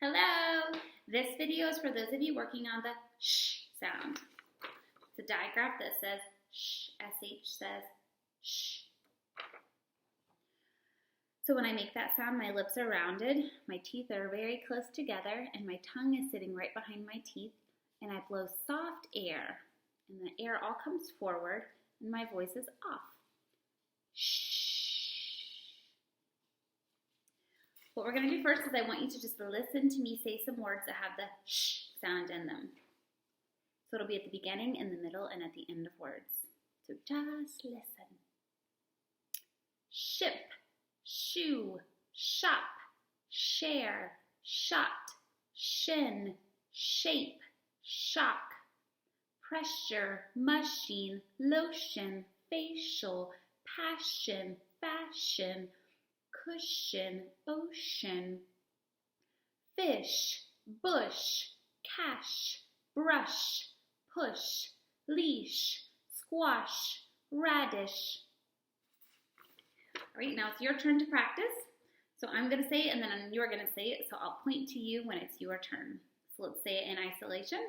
Hello! This video is for those of you working on the sh sound. It's a digraph that says sh, sh says sh. So when I make that sound, my lips are rounded, my teeth are very close together, and my tongue is sitting right behind my teeth, and I blow soft air, and the air all comes forward, and my voice is off. Shh. What we're going to do first is I want you to just listen to me say some words that have the sh sound in them. So it'll be at the beginning, in the middle, and at the end of words. So just listen. Ship, shoe, shop, share, shot, shin, shape, shock, pressure, machine, lotion, facial, passion, fashion, cushion, ocean, fish, bush, cash, brush, push, leash, squash, radish. All right, now it's your turn to practice. So I'm going to say it and then you're going to say it. So I'll point to you when it's your turn. So let's say it in isolation.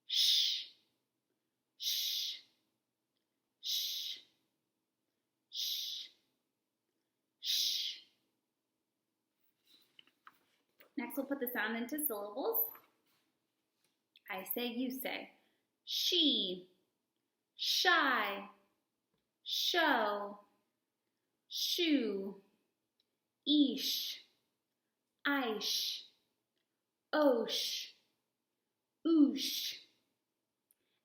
Shh, shh, shh, shh, shh. Next we'll put the sound into syllables. I say, you say. She, shy, show, shoe, ish, ish, osh, oosh.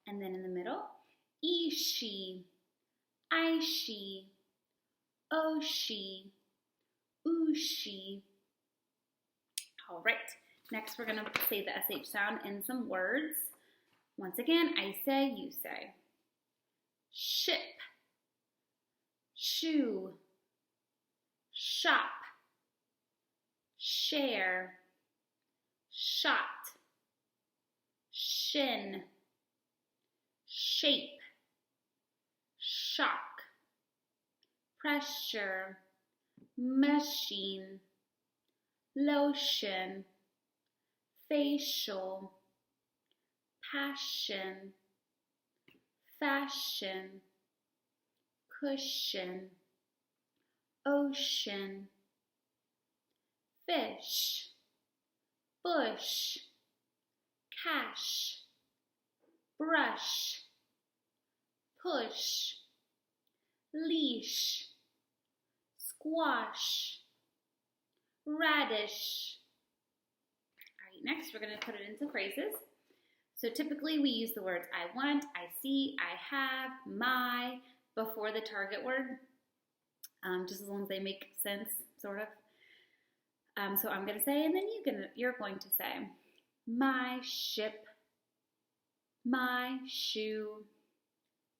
And then in the middle, ishi, ishi, oshi, ooshi. All right, next we're going to say the SH sound in some words. Once again, I say, you say. Ship, shoe, shop, share, shot, shin, shape, shock, pressure, machine, lotion, facial, passion, fashion, cushion, ocean, fish, bush, cash, brush, push, leash, squash, radish. All right, next we're going to put it into phrases. So typically we use the words I want, I see, I have, my before the target word, just as long as they make sense, sort of. So I'm going to say, and then you're going to say, my ship, my shoe,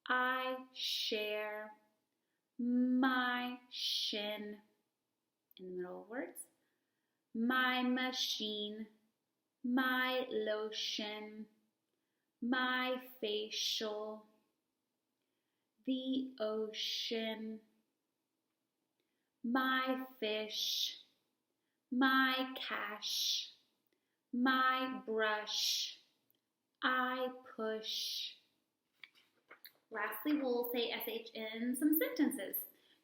I share, my shin, in the middle of words, my machine, my lotion, my facial, the ocean, my fish, my cash, my brush, I push. Lastly, we'll say SH in some sentences.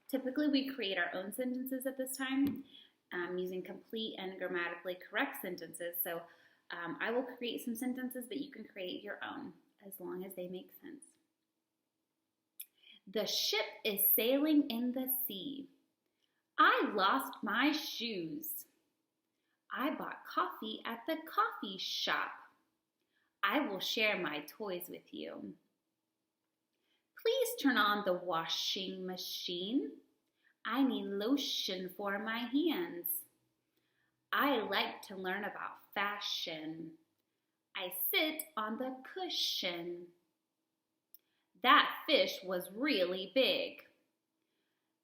Typically, we create our own sentences at this time using complete and grammatically correct sentences. So I will create some sentences, but you can create your own as long as they make sense. The ship is sailing in the sea. I lost my shoes. I bought coffee at the coffee shop. I will share my toys with you. Please turn on the washing machine. I need lotion for my hands. I like to learn about fashion. I sit on the cushion. That fish was really big.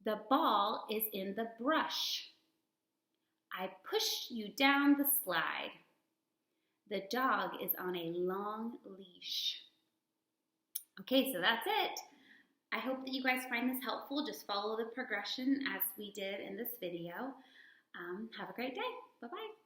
The ball is in the brush. I push you down the slide. The dog is on a long leash. Okay, so that's it. I hope that you guys find this helpful. Just follow the progression as we did in this video. Have a great day. Bye-bye.